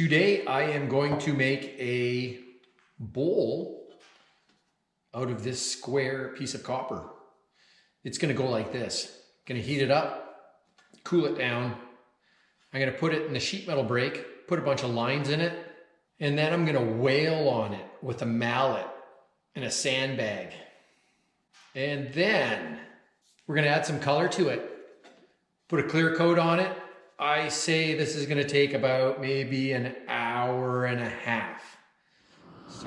Today I am going to make a bowl out of this square piece of copper. It's going to go like this. Going to heat it up, cool it down. I'm going to put it in the sheet metal brake, put a bunch of lines in it, and then I'm going to whale on it with a mallet and a sandbag. And then we're going to add some color to it. Put a clear coat on it. I say this is going to take about maybe an hour and a half. So.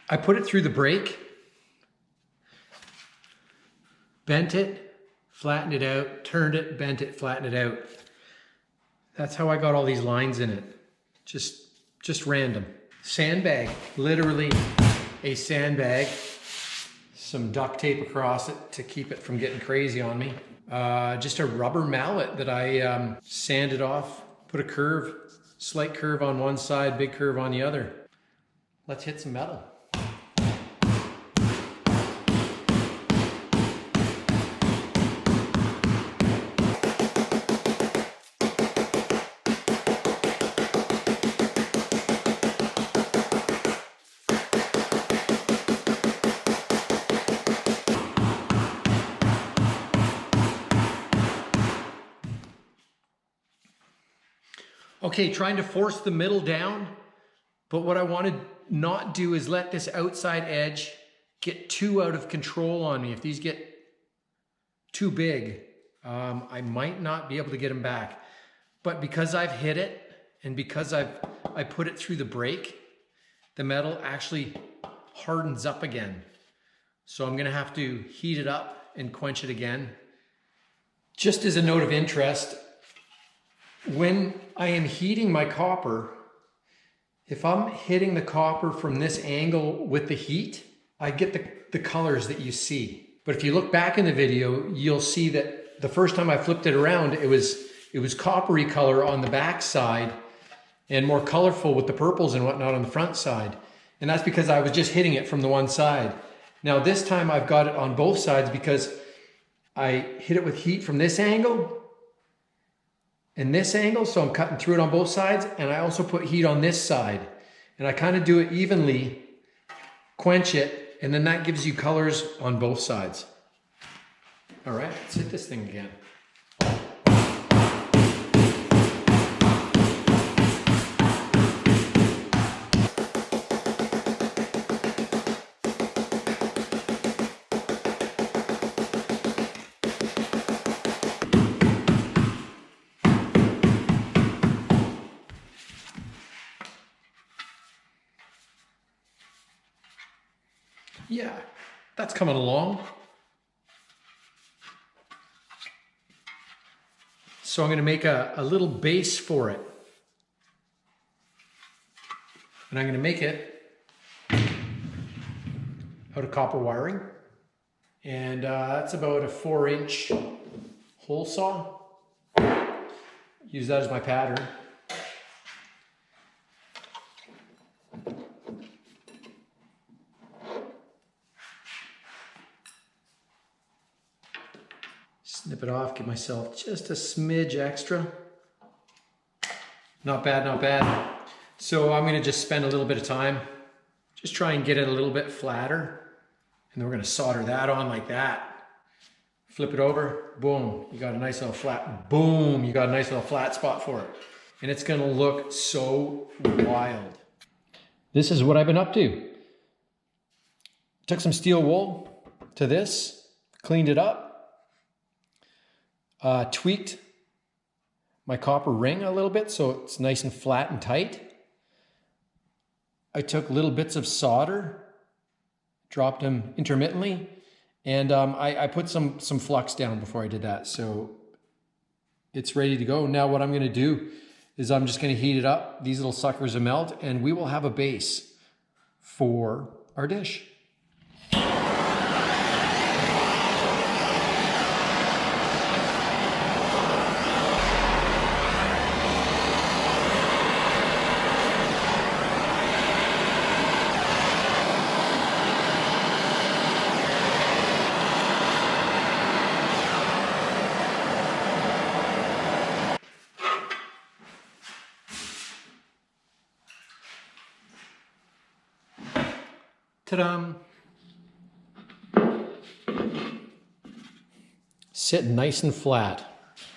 I put it through the brake, bent it, flattened it out, turned it, bent it, flattened it out. That's how I got all these lines in it. Just random. Sandbag, literally a sandbag. Some duct tape across it to keep it from getting crazy on me. Just a rubber mallet that I sanded off, put a curve, slight curve on one side, big curve on the other. Let's hit some metal. Okay, trying to force the middle down, but what I want to not do is let this outside edge get too out of control on me. If these get too big, I might not be able to get them back. But because I've hit it and because I put it through the brake, the metal actually hardens up again. So I'm gonna have to heat it up and quench it again. Just as a note of interest, when I am heating my copper, if I'm hitting the copper from this angle with the heat, I get the colors that you see. But if you look back in the video, you'll see that the first time I flipped it around, it was coppery color on the back side and more colorful with the purples and whatnot on the front side. And that's because I was just hitting it from the one side. Now this time I've got it on both sides because I hit it with heat from this angle and this angle, so I'm cutting through it on both sides, and I also put heat on this side. And I kind of do it evenly, quench it, and then that gives you colors on both sides. All right, let's hit this thing again. Yeah, that's coming along. So I'm going to make a little base for it. And I'm going to make it out of copper wiring. And that's about a 4-inch hole saw. Use that as my pattern. Snip it off, give myself just a smidge extra. Not bad, not bad. So I'm gonna just spend a little bit of time, just try and get it a little bit flatter. And then we're gonna solder that on like that. Flip it over, boom, you got a nice little flat, boom, you got a nice little flat spot for it. And it's gonna look so wild. This is what I've been up to. Took some steel wool to this, cleaned it up. Tweaked my copper ring a little bit so it's nice and flat and tight. I took little bits of solder dropped them intermittently. And I put some flux down before I did that. So it's ready to go. Now what I'm gonna do is I'm just gonna heat it up. These little suckers will melt and we will have a base for our dish. Ta-da! Sitting nice and flat.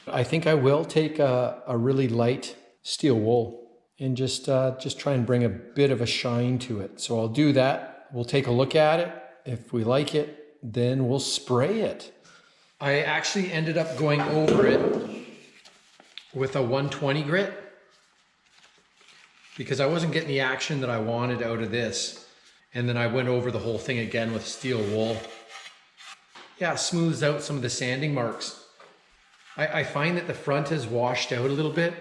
I think I will take a really light steel wool and just try and bring a bit of a shine to it. So I'll do that. We'll take a look at it. If we like it, then we'll spray it. I actually ended up going over it with a 120 grit because I wasn't getting the action that I wanted out of this. And then I went over the whole thing again with steel wool. Yeah, it smooths out some of the sanding marks. I find that the front has washed out a little bit.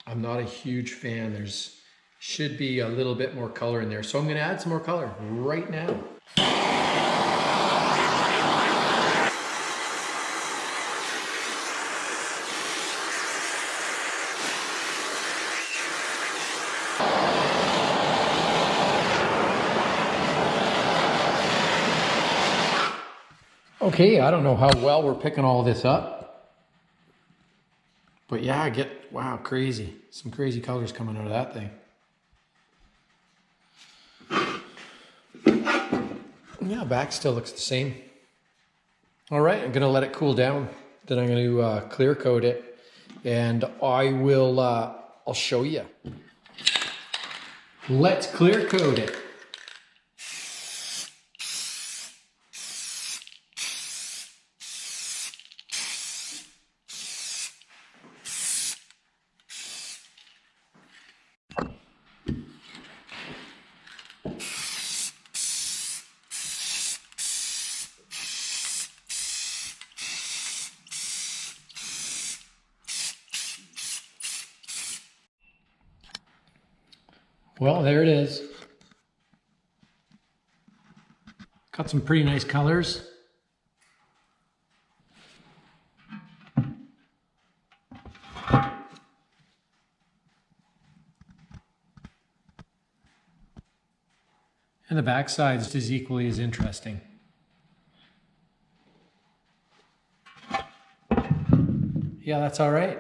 I'm not a huge fan. There's should be a little bit more color in there. So I'm gonna add some more color right now. Okay, I don't know how well we're picking all this up. But yeah, wow, crazy. Some crazy colors coming out of that thing. Yeah, back still looks the same. All right, I'm gonna let it cool down. Then I'm gonna clear coat it and I'll show you. Let's clear coat it. Well, there it is. Got some pretty nice colors. And the backside is equally as interesting. Yeah, that's all right.